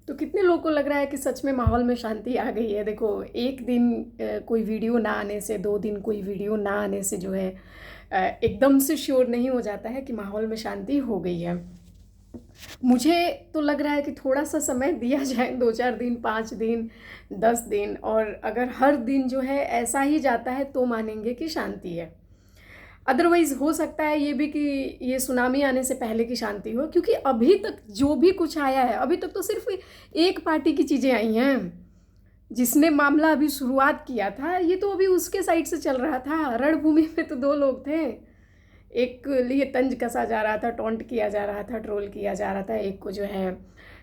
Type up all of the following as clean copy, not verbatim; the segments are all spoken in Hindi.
तो कितने लोगों को लग रहा है कि सच में माहौल में शांति आ गई है। देखो, एक दिन कोई वीडियो ना आने से, 2 दिन कोई वीडियो ना आने से जो है एकदम से श्योर नहीं हो जाता है कि माहौल में शांति हो गई है। मुझे तो लग रहा है कि थोड़ा सा समय दिया जाए, 2-4 दिन, 5 दिन, 10 दिन, और अगर हर दिन जो है ऐसा ही जाता है तो मानेंगे कि शांति है। अदरवाइज़ हो सकता है ये भी कि ये सुनामी आने से पहले की शांति हो, क्योंकि अभी तक जो भी कुछ आया है, अभी तक तो सिर्फ एक पार्टी की चीज़ें आई हैं। जिसने मामला अभी शुरुआत किया था, ये तो अभी उसके साइड से चल रहा था। रणभूमि में तो 2 लोग थे, एक लिए तंज कसा जा रहा था, टॉन्ट किया जा रहा था, ट्रोल किया जा रहा था, एक को जो है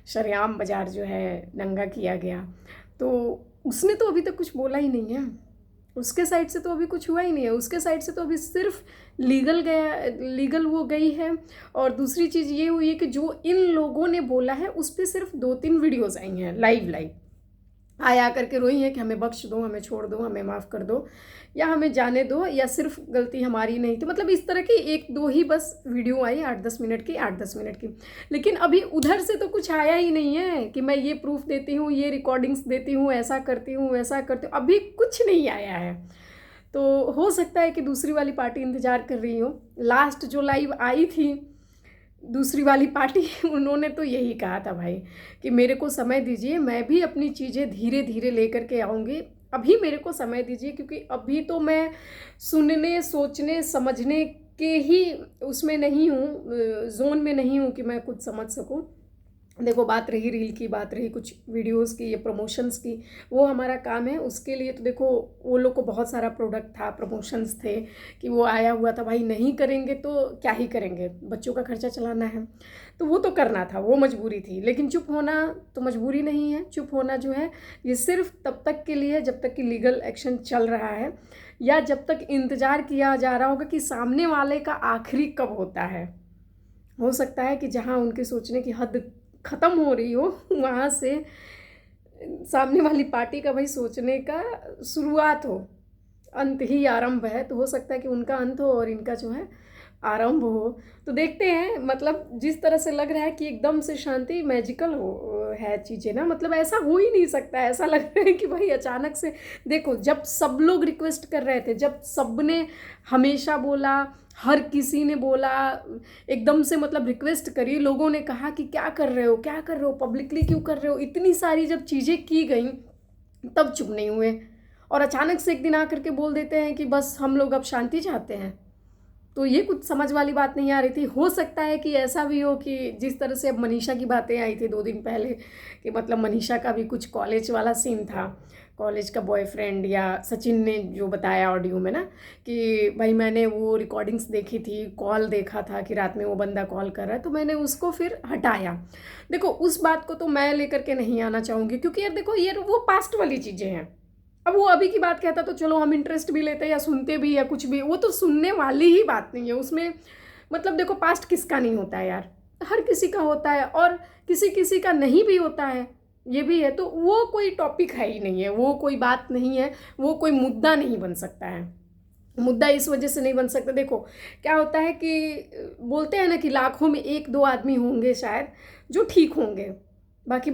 शरेआम बाजार जो है नंगा किया गया। तो उसने तो अभी तक कुछ बोला ही नहीं है, उसके साइड से तो अभी कुछ हुआ ही नहीं है। उसके साइड से तो अभी सिर्फ लीगल वो गई है। और दूसरी चीज़ ये हुई है कि जो इन लोगों ने बोला है उस पर सिर्फ 2-3 वीडियोज़ आई हैं लाइव आया करके रोई हैं कि हमें बख्श दो, हमें छोड़ दो, हमें माफ़ कर दो, या हमें जाने दो, या सिर्फ गलती हमारी नहीं थी। मतलब इस तरह की 1-2 ही बस वीडियो आई 8-10 मिनट की, 8-10 मिनट की। लेकिन अभी उधर से तो कुछ आया ही नहीं है कि मैं ये प्रूफ देती हूँ, ये रिकॉर्डिंग्स देती हूँ, ऐसा करती हूँ, वैसा करती हूँ, अभी कुछ नहीं आया है। तो हो सकता है कि दूसरी वाली पार्टी इंतज़ार कर रही हो। लास्ट जो लाइव आई थी दूसरी वाली पार्टी, उन्होंने तो यही कहा था भाई कि मेरे को समय दीजिए, मैं भी अपनी चीज़ें धीरे धीरे लेकर के आऊँगी, अभी मेरे को समय दीजिए, क्योंकि अभी तो मैं सुनने, सोचने, समझने के ही उसमें नहीं हूँ, जोन में नहीं हूँ कि मैं कुछ समझ सकूँ। देखो, बात रही रील की, बात रही कुछ वीडियोस की या प्रमोशंस की, वो हमारा काम है। उसके लिए तो देखो वो लोग को बहुत सारा प्रोडक्ट था, प्रमोशंस थे कि वो आया हुआ था। भाई नहीं करेंगे तो क्या ही करेंगे, बच्चों का खर्चा चलाना है, तो वो तो करना था, वो मजबूरी थी। लेकिन चुप होना तो मजबूरी नहीं है। चुप होना जो है ये सिर्फ तब तक के लिए जब तक कि लीगल एक्शन चल रहा है, या जब तक इंतज़ार किया जा रहा होगा कि सामने वाले का आखिरी कब होता है। हो सकता है कि जहाँ उनके सोचने की हद ख़त्म हो रही हो, वहाँ से सामने वाली पार्टी का भाई सोचने का शुरुआत हो, अंत ही आरंभ है। तो हो सकता है कि उनका अंत हो और इनका जो है आरंभ हो। तो देखते हैं, मतलब जिस तरह से लग रहा है कि एकदम से शांति, मैजिकल हो है चीज़ें ना, मतलब ऐसा हो ही नहीं सकता। ऐसा लग रहा है कि भाई अचानक से, देखो जब सब लोग रिक्वेस्ट कर रहे थे, जब सब ने हमेशा बोला, हर किसी ने बोला, एकदम से मतलब रिक्वेस्ट करी, लोगों ने कहा कि क्या कर रहे हो, क्या कर रहे हो, पब्लिकली क्यों कर रहे हो, इतनी सारी जब चीज़ें की गई तब चुप नहीं हुए। और अचानक से एक दिन आकर के बोल देते हैं कि बस हम लोग अब शांति चाहते हैं। तो ये कुछ समझ वाली बात नहीं आ रही थी। हो सकता है कि ऐसा भी हो कि जिस तरह से अब मनीषा की बातें आई थी 2 दिन पहले, कि मतलब मनीषा का भी कुछ कॉलेज वाला सीन था, कॉलेज का बॉयफ्रेंड, या सचिन ने जो बताया ऑडियो में ना कि भाई मैंने वो रिकॉर्डिंग्स देखी थी, कॉल देखा था कि रात में वो बंदा कॉल कर रहा है, तो मैंने उसको फिर हटाया। देखो उस बात को तो मैं लेकर के नहीं आना चाहूँगी, क्योंकि यार देखो ये वो पास्ट वाली चीज़ें हैं। अब वो अभी की बात कहता तो चलो हम इंटरेस्ट भी लेते या सुनते भी या कुछ भी, वो तो सुनने वाली ही बात नहीं है उसमें। मतलब देखो, पास्ट किसका नहीं होता है यार, हर किसी का होता है, और किसी किसी का नहीं भी होता है, ये भी है। तो वो कोई टॉपिक है ही नहीं है, वो कोई बात नहीं है, वो कोई मुद्दा नहीं बन सकता है। मुद्दा इस वजह से नहीं बन सकता, देखो क्या होता है कि बोलते हैं ना कि लाखों में 1-2 आदमी होंगे शायद जो ठीक होंगे, बाकी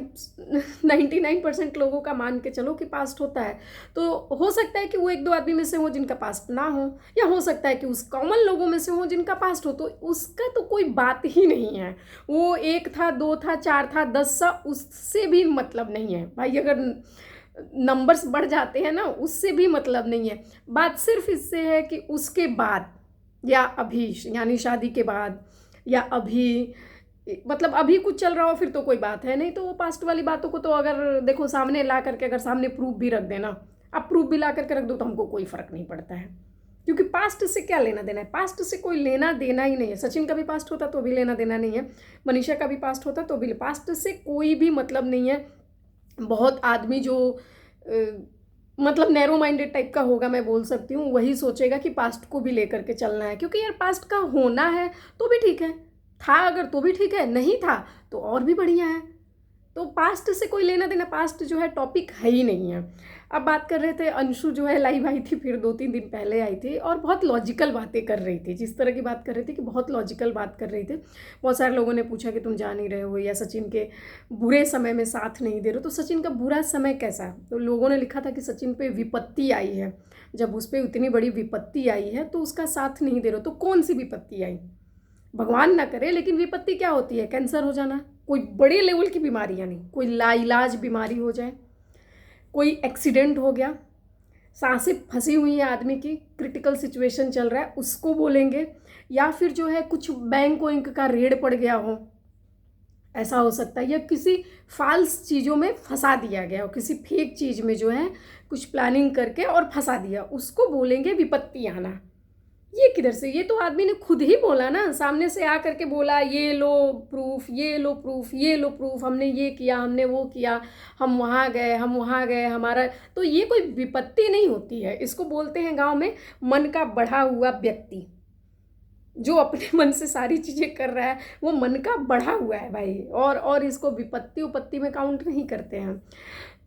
99% लोगों का मान के चलो कि पास्ट होता है। तो हो सकता है कि वो 1-2 आदमी में से हो जिनका पास्ट ना हो, या हो सकता है कि उस कॉमन लोगों में से हो जिनका पास्ट हो। तो उसका तो कोई बात ही नहीं है। वो 1 था, 2 था, 4 था, 10 था, उससे भी मतलब नहीं है भाई। अगर नंबर्स बढ़ जाते हैं ना, उससे भी मतलब नहीं है। बात सिर्फ इससे है कि उसके बाद या अभी, यानी शादी के बाद या अभी, मतलब अभी कुछ चल रहा हो फिर तो कोई बात है नहीं। तो वो पास्ट वाली बातों को तो अगर देखो सामने ला करके, अगर सामने प्रूफ भी रख देना, अब प्रूफ भी ला करके रख दो, तो हमको कोई फ़र्क नहीं पड़ता है, क्योंकि पास्ट से क्या लेना देना है। पास्ट से कोई लेना देना ही नहीं है। सचिन का भी पास्ट होता तो भी लेना देना नहीं है, मनीषा का भी पास्ट होता तो भी, पास्ट से कोई भी मतलब नहीं है। बहुत आदमी जो मतलब नैरो माइंडेड टाइप का होगा, मैं बोल सकती हूँ, वही सोचेगा कि पास्ट को भी लेकर के चलना है, क्योंकि यार पास्ट का होना है तो भी ठीक है, था अगर तो भी ठीक है, नहीं था तो और भी बढ़िया है। तो पास्ट से कोई लेना देना, पास्ट जो है टॉपिक है ही नहीं है। अब बात कर रहे थे, अंशु जो है लाइव आई थी, फिर 2-3 दिन पहले आई थी और बहुत लॉजिकल बातें कर रही थी, जिस तरह की बात कर रही थी कि बहुत लॉजिकल बात कर रही थी। बहुत सारे लोगों ने पूछा कि तुम जा नहीं रहे हो या सचिन के बुरे समय में साथ नहीं दे रहे हो। तो सचिन का बुरा समय कैसा? तो लोगों ने लिखा था कि सचिन पे विपत्ति आई है, जब उस पर इतनी बड़ी विपत्ति आई है तो उसका साथ नहीं दे रहे हो। तो कौन सी विपत्ति आई? भगवान ना करे, लेकिन विपत्ति क्या होती है? कैंसर हो जाना, कोई बड़े लेवल की बीमारियां नहीं, कोई लाइलाज बीमारी हो जाए, कोई एक्सीडेंट हो गया, सांसें फंसी हुई हैं आदमी की, क्रिटिकल सिचुएशन चल रहा है, उसको बोलेंगे। या फिर जो है कुछ बैंक वैंक का रेड पड़ गया हो, ऐसा हो सकता है। या किसी फाल्स चीज़ों में फंसा दिया गया हो, किसी फेक चीज़ में जो है कुछ प्लानिंग करके और फंसा दिया, उसको बोलेंगे विपत्ति आना। ये किधर से? ये तो आदमी ने खुद ही बोला ना, सामने से आ करके बोला ये लो प्रूफ, ये लो प्रूफ, ये लो प्रूफ, हमने ये किया, हमने वो किया, हम वहाँ गए, हम वहाँ गए, हमारा। तो ये कोई विपत्ति नहीं होती है, इसको बोलते हैं गांव में मन का बढ़ा हुआ व्यक्ति। जो अपने मन से सारी चीज़ें कर रहा है वो मन का बढ़ा हुआ है भाई, और इसको विपत्ति उपत्ति में काउंट नहीं करते हैं।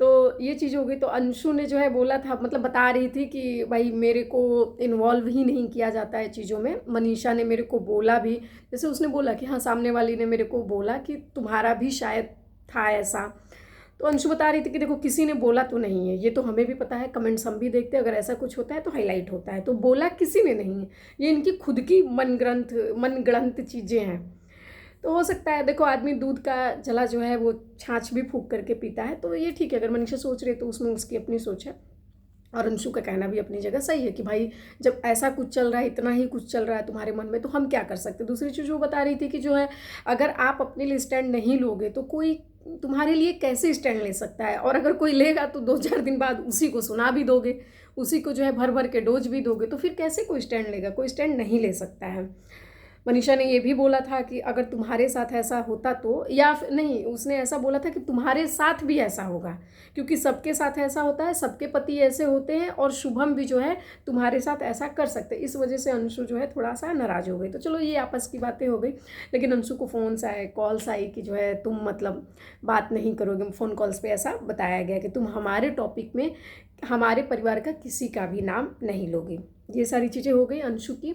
तो ये चीज़ हो गई। तो अंशु ने जो है बोला था, मतलब बता रही थी कि भाई मेरे को इन्वॉल्व ही नहीं किया जाता है चीज़ों में। मनीषा ने मेरे को बोला भी, जैसे उसने बोला कि हाँ, सामने वाली ने मेरे को बोला कि तुम्हारा भी शायद था ऐसा। तो अंशु बता रही थी कि देखो किसी ने बोला तो नहीं है, ये तो हमें भी पता है, कमेंट्स हम भी देखते हैं, अगर ऐसा कुछ होता है तो हाईलाइट होता है, तो बोला किसी ने नहीं है, ये इनकी खुद की मनगढ़ंत चीज़ें हैं। तो हो सकता है, देखो आदमी दूध का जला जो है वो छाछ भी फूंक करके पीता है, तो ये ठीक है। अगर मनीषा सोच रही है तो उसमें उसकी अपनी सोच है, और अंशु का कहना भी अपनी जगह सही है कि भाई जब ऐसा कुछ चल रहा है, इतना ही कुछ चल रहा है तुम्हारे मन में, तो हम क्या कर सकते हैं। दूसरी चीज़ वो बता रही थी कि जो है अगर आप अपने लिए स्टैंड नहीं लोगे तो कोई तुम्हारे लिए कैसे स्टैंड ले सकता है, और अगर कोई लेगा तो 2-4 दिन बाद उसी को सुना भी दोगे, उसी को जो है भर भर के डोज भी दोगे, तो फिर कैसे कोई स्टैंड लेगा? कोई स्टैंड नहीं ले सकता है। मनीषा ने ये भी बोला था कि अगर तुम्हारे साथ ऐसा होता तो, या नहीं, उसने ऐसा बोला था कि तुम्हारे साथ भी ऐसा होगा, क्योंकि सबके साथ ऐसा होता है, सबके पति ऐसे होते हैं, और शुभम भी जो है तुम्हारे साथ ऐसा कर सकते हैं। इस वजह से अंशु जो है थोड़ा सा नाराज़ हो गई। तो चलो ये आपस की बातें हो गई, लेकिन अंशु को फ़ोन्स आए, कॉल्स आई कि जो है तुम मतलब बात नहीं करोगे। फ़ोन कॉल्स पर ऐसा बताया गया कि तुम हमारे टॉपिक में हमारे परिवार का किसी का भी नाम नहीं लोगे। ये सारी चीज़ें हो गई अंशु की।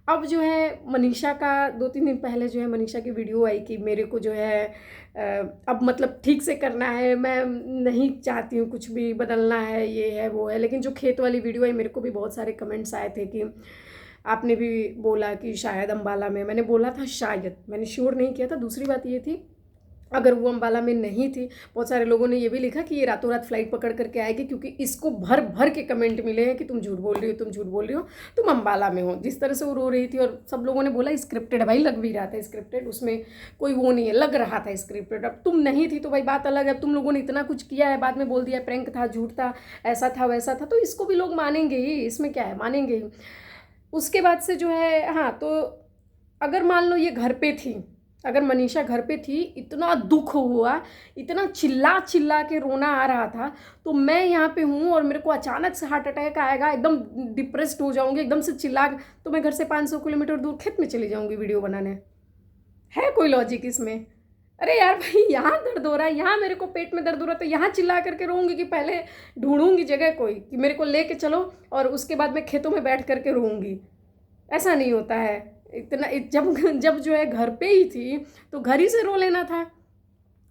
अब जो है मनीषा का 2-3 दिन पहले जो है मनीषा की वीडियो आई कि मेरे को जो है अब मतलब ठीक से करना है, मैं नहीं चाहती हूँ कुछ भी बदलना है, ये है वो है। लेकिन जो खेत वाली वीडियो आई, मेरे को भी बहुत सारे कमेंट्स आए थे कि आपने भी बोला कि शायद अम्बाला में, मैंने बोला था शायद, मैंने श्योर नहीं किया था। दूसरी बात ये थी, अगर वो अम्बाला में नहीं थी, बहुत सारे लोगों ने ये भी लिखा कि ये रातों रात फ्लाइट पकड़ करके आएगी, क्योंकि इसको भर भर के कमेंट मिले हैं कि तुम झूठ बोल रही हो, तुम झूठ बोल रही हो, तुम अम्बाला में हो। जिस तरह से वो रो रही थी, और सब लोगों ने बोला स्क्रिप्टेड है भाई, लग भी रहा था स्क्रिप्टेड, उसमें कोई वो नहीं है, लग रहा था स्क्रिप्टेड। अब तुम नहीं थी तो भाई बात अलग है, अब तुम लोगों ने इतना कुछ किया है, बाद में बोल दिया प्रैंक था, झूठ था, ऐसा था वैसा था, तो इसको भी लोग मानेंगे ही, इसमें क्या है, मानेंगे ही। उसके बाद से जो है, हाँ, तो अगर मान लो ये घर पे थी, अगर मनीषा घर पे थी, इतना दुख हुआ, इतना चिल्ला चिल्ला के रोना आ रहा था, तो मैं यहाँ पे हूँ और मेरे को अचानक से हार्ट अटैक आएगा, एकदम डिप्रेस्ड हो जाऊँगी, एकदम से चिल्ला, तो मैं घर से 500 किलोमीटर दूर खेत में चली जाऊँगी वीडियो बनाने। है कोई लॉजिक इसमें? अरे यार भाई, यहाँ दर्द हो रहा है, यहाँ मेरे को पेट में दर्द हो रहा है, तो यहाँ चिल्ला करके रोऊंगी कि पहले ढूंढूंगी जगह कोई कि मेरे को लेके चलो, और उसके बाद मैं खेतों में बैठ करके रोऊंगी? ऐसा नहीं होता है। इतना जब जब जो है घर पे ही थी तो घर ही से रो लेना था,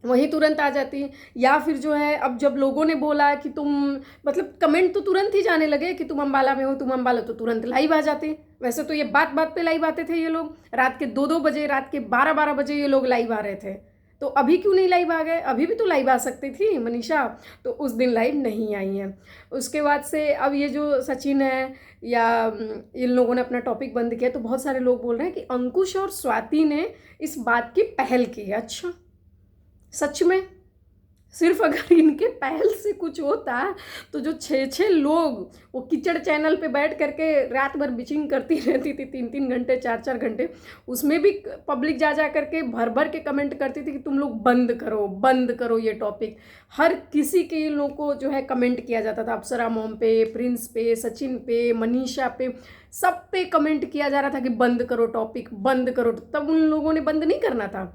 वहीं तुरंत आ जाती। या फिर जो है अब जब लोगों ने बोला कि तुम, मतलब कमेंट तो तुरंत ही जाने लगे कि तुम अम्बाला में हो, तुम अम्बाला, तो तुरंत लाइव आ जाते। वैसे तो ये बात बात पे लाइव आते थे ये लोग, रात के 2-2 बजे, रात के 12-12 बजे ये लोग लाइव आ रहे थे। तो अभी क्यों नहीं लाइव आ गए? अभी भी तो लाइव आ सकती थी मनीषा, तो उस दिन लाइव नहीं आई हैं। उसके बाद से अब ये जो सचिन है या इन लोगों ने अपना टॉपिक बंद किया, तो बहुत सारे लोग बोल रहे हैं कि अंकुश और स्वाति ने इस बात की पहल की है। अच्छा, सच में? सिर्फ अगर इनके पहल से कुछ होता तो जो 6-6 लोग वो कीचड़ चैनल पे बैठ करके रात भर बिचिंग करती रहती थी, 3-3 घंटे, 4-4 घंटे, उसमें भी पब्लिक जा जा करके भर भर के कमेंट करती थी कि तुम लोग बंद करो ये टॉपिक। हर किसी के इन लोगों को जो है कमेंट किया जाता था, अप्सरा मॉम पे, प्रिंस पे, सचिन पे, मनीषा पे, सब पे कमेंट किया जा रहा था कि बंद करो टॉपिक, बंद करो। तब उन लोगों ने बंद नहीं करना था,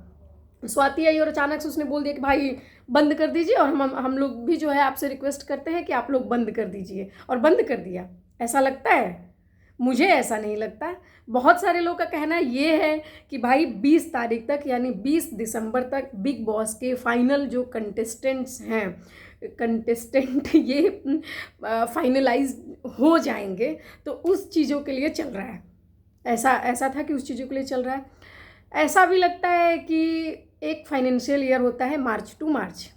स्वाति आई और अचानक से उसने बोल दिया कि भाई बंद कर दीजिए, और हम लोग भी जो है आपसे रिक्वेस्ट करते हैं कि आप लोग बंद कर दीजिए, और बंद कर दिया। ऐसा लगता है? मुझे ऐसा नहीं लगता। बहुत सारे लोग का कहना ये है कि भाई 20 तारीख तक यानी 20 दिसंबर तक बिग बॉस के फाइनल जो कंटेस्टेंट्स हैं, कंटेस्टेंट ये फाइनलाइज हो जाएंगे, तो उस चीज़ों के लिए चल रहा है। ऐसा ऐसा था कि उस चीज़ों के लिए चल रहा है। ऐसा भी लगता है कि एक फाइनेंशियल ईयर होता है मार्च टू मार्च,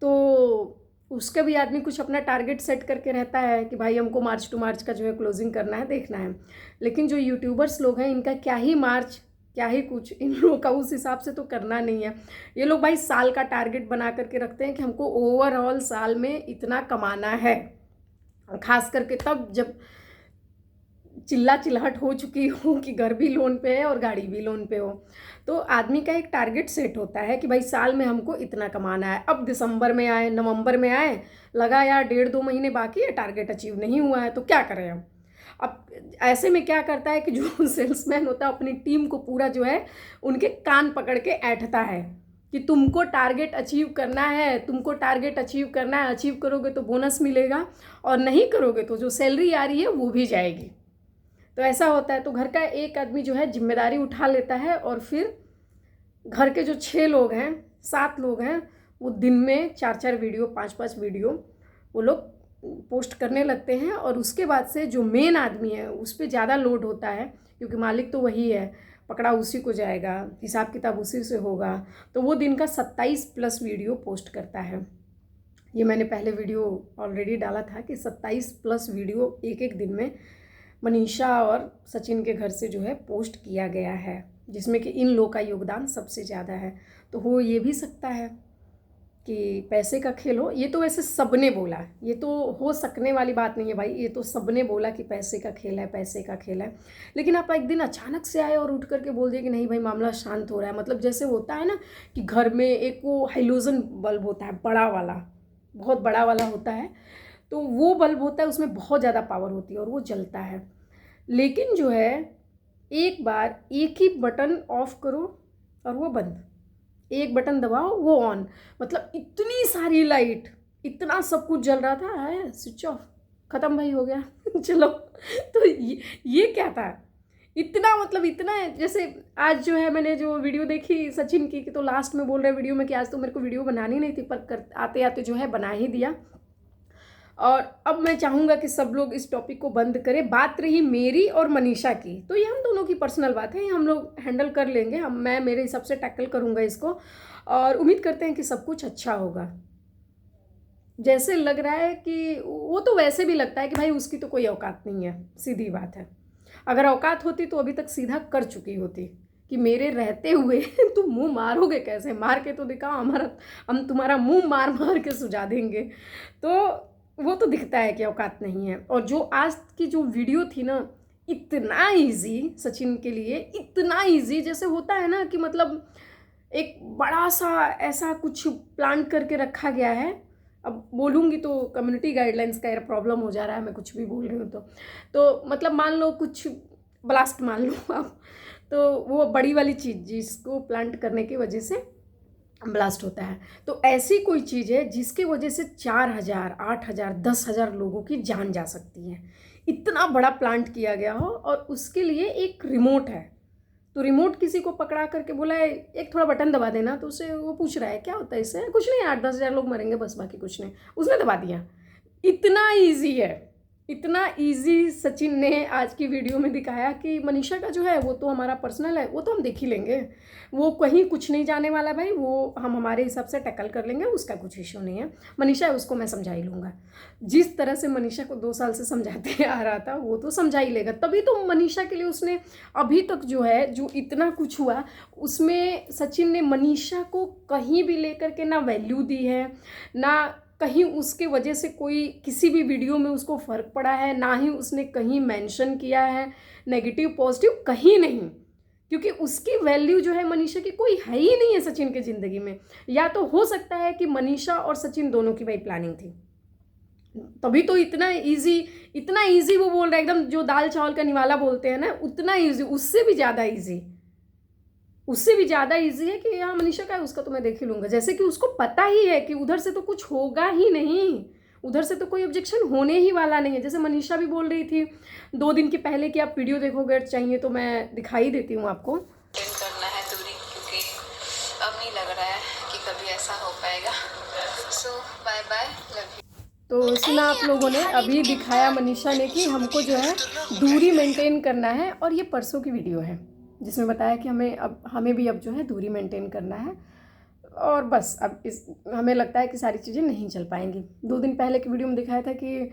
तो उसका भी आदमी कुछ अपना टारगेट सेट करके रहता है कि भाई हमको मार्च टू मार्च का जो है क्लोजिंग करना है, देखना है। लेकिन जो यूट्यूबर्स लोग हैं इनका क्या ही मार्च, क्या ही कुछ, इन लोगों का उस हिसाब से तो करना नहीं है। ये लोग भाई साल का टारगेट बना करके रखते हैं कि हमको ओवरऑल साल में इतना कमाना है, खास करके तब जब चिल्ला चिल्लाहट हो चुकी हो कि घर भी लोन पे है और गाड़ी भी लोन पे हो, तो आदमी का एक टारगेट सेट होता है कि भाई साल में हमको इतना कमाना है। अब दिसंबर में आए, नवंबर में आए, लगा यार 1.5-2 महीने बाकी है, टारगेट अचीव नहीं हुआ है, तो क्या करें हम। अब ऐसे में क्या करता है कि जो सेल्समैन होता है अपनी टीम को पूरा जो है उनके कान पकड़ के ऐंठता है कि तुमको टारगेट अचीव करना है, तुमको टारगेट अचीव करना है, अचीव करोगे तो बोनस मिलेगा, और नहीं करोगे तो जो सैलरी आ रही है वो भी जाएगी। तो ऐसा होता है। तो घर का एक आदमी जो है जिम्मेदारी उठा लेता है, और फिर घर के जो 6 लोग हैं, 7 लोग हैं, वो दिन में 4-4 वीडियो, 5-5 वीडियो वो लोग पोस्ट करने लगते हैं। और उसके बाद से जो मेन आदमी है उस पर ज़्यादा लोड होता है, क्योंकि मालिक तो वही है, पकड़ा उसी को जाएगा, हिसाब किताब उसी से होगा। तो वो दिन का 27+ वीडियो पोस्ट करता है। ये मैंने पहले वीडियो ऑलरेडी डाला था कि 27+ वीडियो एक एक दिन में मनीषा और सचिन के घर से जो है पोस्ट किया गया है, जिसमें कि इन लोग का योगदान सबसे ज़्यादा है। तो हो ये भी सकता है कि पैसे का खेल हो। ये तो वैसे सबने बोला, ये तो हो सकने वाली बात नहीं है भाई, ये तो सबने बोला कि पैसे का खेल है, पैसे का खेल है। लेकिन आप एक दिन अचानक से आए और उठ करके बोल दिए कि नहीं भाई मामला शांत हो रहा है। मतलब जैसे होता है ना कि घर में एक वो हाइलोजन बल्ब होता है, बड़ा वाला, बहुत बड़ा वाला होता है, तो वो बल्ब होता है, उसमें बहुत ज़्यादा पावर होती है और वो जलता है। लेकिन जो है एक बार एक ही बटन ऑफ करो और वो बंद, एक बटन दबाओ वो ऑन। मतलब इतनी सारी लाइट, इतना सब कुछ जल रहा था, है स्विच ऑफ, ख़त्म भाई, हो गया चलो। तो ये क्या था इतना, मतलब इतना है। जैसे आज जो है मैंने जो वीडियो देखी सचिन की, तो लास्ट में बोल रहे वीडियो में कि आज तो मेरे को वीडियो बनानी नहीं थी, पर आते आते जो है बना ही दिया। और अब मैं चाहूँगा कि सब लोग इस टॉपिक को बंद करें। बात रही मेरी और मनीषा की, तो ये हम दोनों की पर्सनल बात है, हम लोग हैंडल कर लेंगे, मैं मेरे हिसाब से टैकल करूँगा इसको, और उम्मीद करते हैं कि सब कुछ अच्छा होगा। जैसे लग रहा है कि वो तो वैसे भी लगता है कि भाई उसकी तो कोई औकात नहीं है, सीधी बात है। अगर औकात होती तो अभी तक सीधा कर चुकी होती कि मेरे रहते हुए तुम मुंह मारोगे कैसे, मार के तो दिखाओ, हमारा हम तुम्हारा मुंह मार मार के सुझा देंगे। तो वो तो दिखता है कि औकात नहीं है। और जो आज की जो वीडियो थी ना, इतना इजी सचिन के लिए, इतना इजी, जैसे होता है ना कि मतलब एक बड़ा सा ऐसा कुछ प्लान करके रखा गया है। अब बोलूँगी तो कम्युनिटी गाइडलाइंस का प्रॉब्लम हो जा रहा है, मैं कुछ भी बोल रही हूँ तो मतलब मान लो कुछ ब्लास्ट मान लो आप, तो वो बड़ी वाली चीज़ जिसको प्लांट करने की वजह से ब्लास्ट होता है, तो ऐसी कोई चीज़ है जिसकी वजह से 4,000, 8,000, 10,000 लोगों की जान जा सकती है। इतना बड़ा प्लांट किया गया हो, और उसके लिए एक रिमोट है, तो रिमोट किसी को पकड़ा करके बोला है एक थोड़ा बटन दबा देना, तो उसे वो पूछ रहा है क्या होता है इससे, कुछ नहीं, 8-10,000 लोग मरेंगे बस, बाकी कुछ नहीं, उसने दबा दिया। इतना ईजी है, इतना इजी सचिन ने आज की वीडियो में दिखाया कि मनीषा का जो है वो तो हमारा पर्सनल है, वो तो हम देख ही लेंगे, वो कहीं कुछ नहीं जाने वाला भाई, वो हम हमारे हिसाब से टैकल कर लेंगे, उसका कुछ इश्यू नहीं है। मनीषा है उसको मैं समझा ही लूँगा, जिस तरह से मनीषा को 2 साल से समझाते आ रहा था वो तो समझा ही लेगा। तभी तो मनीषा के लिए उसने अभी तक जो है जो इतना कुछ हुआ उसमें सचिन ने मनीषा को कहीं भी लेकर के ना वैल्यू दी है, ना कहीं उसके वजह से कोई किसी भी वीडियो में उसको फ़र्क पड़ा है, ना ही उसने कहीं मेंशन किया है नेगेटिव पॉजिटिव, कहीं नहीं, क्योंकि उसकी वैल्यू जो है मनीषा की कोई है ही नहीं है सचिन की ज़िंदगी में। या तो हो सकता है कि मनीषा और सचिन दोनों की भाई प्लानिंग थी, तभी तो इतना इजी वो बोल रहा है, एकदम जो दाल चावल का निवाला बोलते हैं ना, उतना इजी, उससे भी ज़्यादा इजी, उससे भी ज़्यादा इजी है कि हाँ मनीषा का है उसका तो मैं देख ही लूँगा, जैसे कि उसको पता ही है कि उधर से तो कुछ होगा ही नहीं, उधर से तो कोई ऑब्जेक्शन होने ही वाला नहीं है। जैसे मनीषा भी बोल रही थी 2 दिन के पहले कि आप वीडियो देखोगे चाहिए तो मैं दिखाई देती हूँ आपको। करना है दूरी, क्योंकि अब नहीं लग रहा है कि कभी ऐसा हो पाएगा। सो बाय बाय, लव यू। तो सुना आप लोगों ने, अभी दिखाया मनीषा ने कि हमको जो है दूरी मेंटेन करना है, और ये परसों की वीडियो है जिसमें बताया कि हमें भी अब जो है दूरी मेंटेन करना है। और बस अब हमें लगता है कि सारी चीज़ें नहीं चल पाएंगी। 2 दिन पहले की वीडियो में दिखाया था कि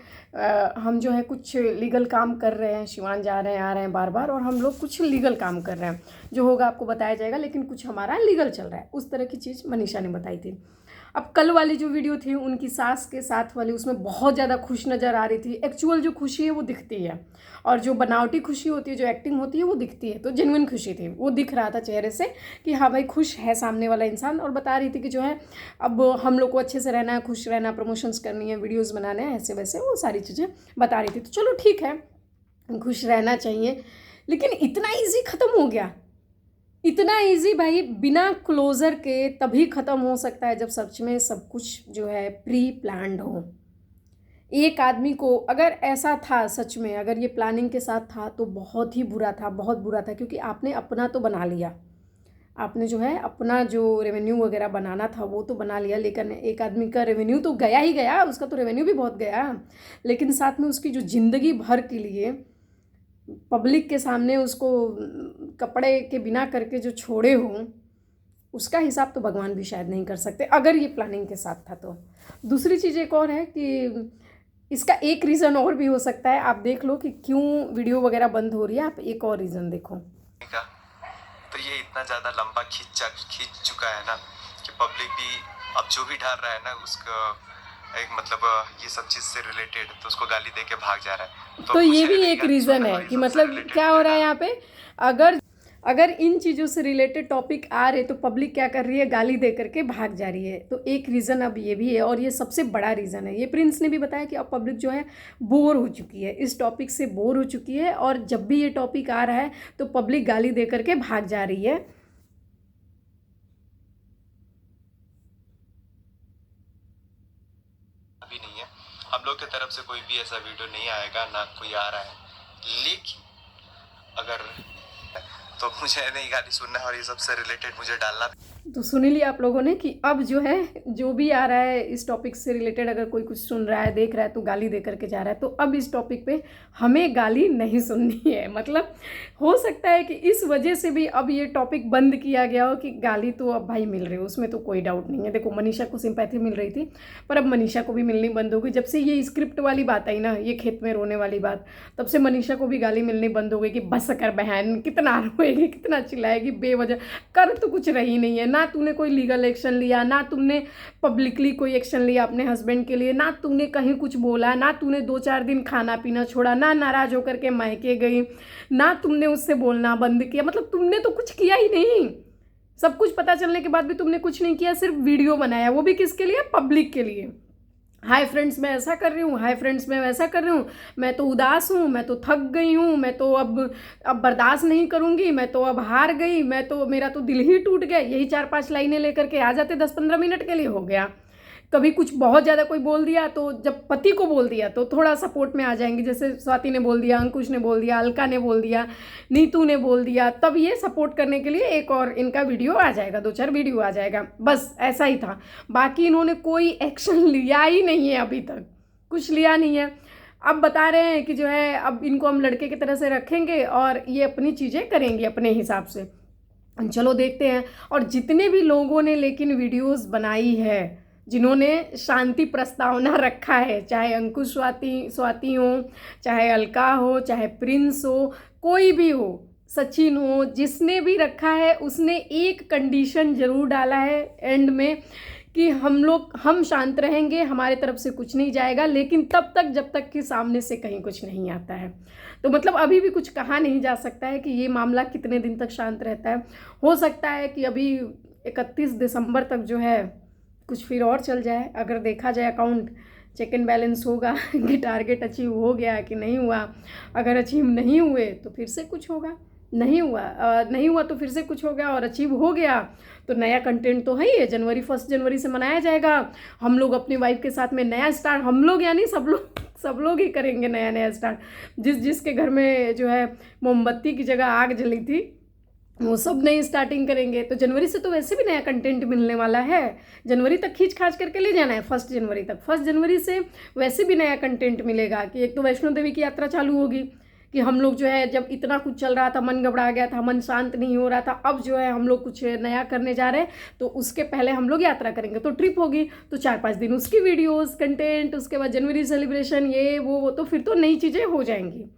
हम जो है कुछ लीगल काम कर रहे हैं, शिवान जा रहे हैं आ रहे हैं बार बार, और हम लोग कुछ लीगल काम कर रहे हैं, जो होगा आपको बताया जाएगा, लेकिन कुछ हमारा लीगल चल रहा है। उस तरह की चीज़ मनीषा ने बताई थी। अब कल वाली जो वीडियो थी उनकी सास के साथ वाली, उसमें बहुत ज़्यादा खुश नज़र आ रही थी। एक्चुअल जो खुशी है वो दिखती है, और जो बनावटी खुशी होती है, जो एक्टिंग होती है वो दिखती है। तो जेन्युइन खुशी थी, वो दिख रहा था चेहरे से कि हाँ भाई खुश है सामने वाला इंसान। और बता रही थी कि जो है अब हम लोग को अच्छे से रहना है, खुश रहना, प्रमोशंस करनी है, वीडियोज़ बनाने हैं, ऐसे वैसे वो सारी चीज़ें बता रही थी। तो चलो ठीक है, खुश रहना चाहिए, लेकिन इतना ईजी ख़त्म हो गया। इतना इजी भाई, बिना क्लोज़र के तभी ख़त्म हो सकता है जब सच में सब कुछ जो है प्री प्लान्ड हो। एक आदमी को अगर ऐसा था सच में, अगर ये प्लानिंग के साथ था तो बहुत ही बुरा था, बहुत बुरा था, क्योंकि आपने अपना तो बना लिया, आपने जो है अपना जो रेवेन्यू वगैरह बनाना था वो तो बना लिया, लेकिन एक आदमी का रेवेन्यू तो गया ही गया, उसका तो रेवेन्यू भी बहुत गया, लेकिन साथ में उसकी जो ज़िंदगी भर के लिए पब्लिक के सामने उसको कपड़े के बिना करके जो छोड़े हों, उसका हिसाब तो भगवान भी शायद नहीं कर सकते, अगर ये प्लानिंग के साथ था तो। दूसरी चीज़ एक और है कि इसका एक रीज़न और भी हो सकता है, आप देख लो कि क्यों वीडियो वगैरह बंद हो रही है। आप एक और रीज़न देखो। तो ये इतना ज़्यादा लंबा खींच चुका है ना कि पब्लिक भी अब जो भी डाल रहा है ना उसका एक मतलब ये सब चीज़ से रिलेटेड, तो उसको गाली दे के भाग जा रहा है। तो ये भी एक रीज़न है कि मतलब क्या हो रहा है यहाँ पे, अगर इन चीज़ों से रिलेटेड टॉपिक आ रहे तो पब्लिक क्या कर रही है, गाली दे करके भाग जा रही है। तो एक रीज़न अब ये भी है, और ये सबसे बड़ा रीज़न है। ये प्रिंस ने भी बताया कि अब पब्लिक जो है बोर हो चुकी है, इस टॉपिक से बोर हो चुकी है, और जब भी ये टॉपिक आ रहा है तो पब्लिक गाली दे करके भाग जा रही है। अभी नहीं है, हम लोग की तरफ से कोई भी ऐसा वीडियो नहीं आएगा, ना कोई आ रहा है। लेकिन अगर तो मुझे नहीं गाली सुनना है, और ये सबसे रिलेटेड मुझे डालना। तो सुन ही लिया आप लोगों ने कि अब जो है जो भी आ रहा है इस टॉपिक से रिलेटेड, अगर कोई कुछ सुन रहा है देख रहा है तो गाली दे करके जा रहा है। तो अब इस टॉपिक पे हमें गाली नहीं सुननी है। मतलब हो सकता है कि इस वजह से भी अब ये टॉपिक बंद किया गया हो कि गाली तो अब भाई मिल रही है, उसमें तो कोई डाउट नहीं है। देखो मनीषा को सिंपैथी मिल रही थी, पर अब मनीषा को भी मिलनी बंद हो गई। जब से ये स्क्रिप्ट वाली बात आई ना, ये खेत में रोने वाली बात, तब से मनीषा को भी गाली मिलनी बंद हो गई कि बस कर बहन, कितना रोएगी, कितना चिल्लाएगी बेवजह, कर तो कुछ रही नहीं है। ना तूने कोई लीगल एक्शन लिया, ना तुमने पब्लिकली कोई एक्शन लिया अपने हस्बैंड के लिए, ना तूने कहीं कुछ बोला, ना तूने 2-4 दिन खाना पीना छोड़ा, ना नाराज होकर के मायके गई, ना तुमने उससे बोलना बंद किया। मतलब तुमने तो कुछ किया ही नहीं। सब कुछ पता चलने के बाद भी तुमने कुछ नहीं किया, सिर्फ वीडियो बनाया, वो भी किसके लिए, पब्लिक के लिए। हाय फ्रेंड्स मैं ऐसा कर रही हूँ, हाय फ्रेंड्स मैं वैसा कर रही हूँ, मैं तो उदास हूँ, मैं तो थक गई हूँ, मैं तो अब बर्दाश्त नहीं करूँगी, मैं तो अब हार गई, मैं तो, मेरा तो दिल ही टूट गया। यही 4-5 लाइनें लेकर के आ जाते 10-15 मिनट के लिए, हो गया। कभी कुछ बहुत ज़्यादा कोई बोल दिया तो जब पति को बोल दिया तो थोड़ा सपोर्ट में आ जाएंगे, जैसे स्वाति ने बोल दिया, अंकुश ने बोल दिया, अलका ने बोल दिया, नीतू ने बोल दिया, तब ये सपोर्ट करने के लिए एक और इनका वीडियो आ जाएगा, 2-4 वीडियो आ जाएगा, बस ऐसा ही था। बाकी इन्होंने कोई एक्शन लिया ही नहीं है, अभी तक कुछ लिया नहीं है। अब बता रहे हैं कि जो है अब इनको हम लड़के की तरह से रखेंगे और ये अपनी चीज़ें करेंगे अपने हिसाब से। चलो देखते हैं। और जितने भी लोगों ने लेकिन वीडियोस बनाई है, जिन्होंने शांति प्रस्तावना रखा है, चाहे अंकुश स्वाति हो, चाहे अलका हो, चाहे प्रिंस हो, कोई भी हो, सचिन हो, जिसने भी रखा है उसने एक कंडीशन ज़रूर डाला है एंड में कि हम शांत रहेंगे, हमारे तरफ से कुछ नहीं जाएगा, लेकिन तब तक जब तक कि सामने से कहीं कुछ नहीं आता है। तो मतलब अभी भी कुछ कहा नहीं जा सकता है कि ये मामला कितने दिन तक शांत रहता है। हो सकता है कि अभी 31 दिसंबर तक जो है कुछ फिर और चल जाए, अगर देखा जाए अकाउंट चेक एंड बैलेंस होगा कि टारगेट अचीव हो गया कि नहीं हुआ। अगर अचीव नहीं हुए तो फिर से कुछ होगा। नहीं हुआ तो फिर से कुछ हो गया, और अचीव हो गया तो नया कंटेंट तो है ही है। 1 जनवरी से मनाया जाएगा। हम लोग अपनी वाइफ के साथ में नया स्टार्ट, हम लोग यानी सब लोग ही करेंगे नया स्टार्ट। जिसके घर में जो है मोमबत्ती की जगह आग जली थी, वो सब नई स्टार्टिंग करेंगे। तो जनवरी से तो वैसे भी नया कंटेंट मिलने वाला है। जनवरी तक खींच खाच करके ले जाना है 1 जनवरी तक। 1 जनवरी से वैसे भी नया कंटेंट मिलेगा कि एक तो वैष्णो देवी की यात्रा चालू होगी, कि हम लोग जो है जब इतना कुछ चल रहा था, मन घबरा गया था, मन शांत नहीं हो रहा था, अब जो है हम लोग कुछ नया करने जा रहे हैं, तो उसके पहले हम लोग यात्रा करेंगे। तो ट्रिप होगी, तो 4-5 दिन उसकी वीडियोस कंटेंट, उसके बाद जनवरी सेलिब्रेशन, ये वो तो फिर तो नई चीज़ें हो जाएंगी।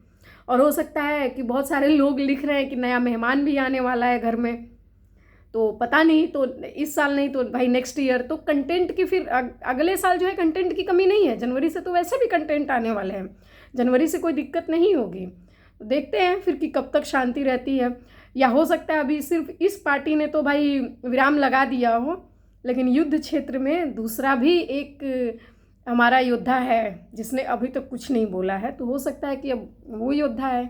और हो सकता है कि बहुत सारे लोग लिख रहे हैं कि नया मेहमान भी आने वाला है घर में, तो पता नहीं, तो इस साल नहीं तो भाई नेक्स्ट ईयर। तो कंटेंट की फिर अगले साल जो है कंटेंट की कमी नहीं है। जनवरी से तो वैसे भी कंटेंट आने वाले हैं, जनवरी से कोई दिक्कत नहीं होगी। तो देखते हैं फिर कि कब तक शांति रहती है, या हो सकता है अभी सिर्फ इस पार्टी ने तो भाई विराम लगा दिया हो, लेकिन युद्ध क्षेत्र में दूसरा भी एक हमारा योद्धा है जिसने अभी तक कुछ नहीं बोला है। तो हो सकता है कि अब वो योद्धा है,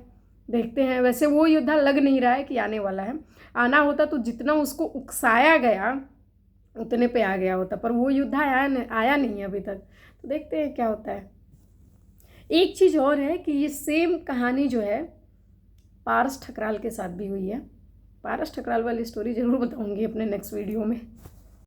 देखते हैं। वैसे वो योद्धा लग नहीं रहा है कि आने वाला है। आना होता तो जितना उसको उकसाया गया उतने पे आ गया होता, पर वो योद्धा आया नहीं अभी तक। तो देखते हैं क्या होता है। एक चीज़ और है कि ये सेम कहानी जो है पारस ठकराल के साथ भी हुई है। पारस ठकराल वाली स्टोरी ज़रूर बताऊंगी अपने नेक्स्ट वीडियो में।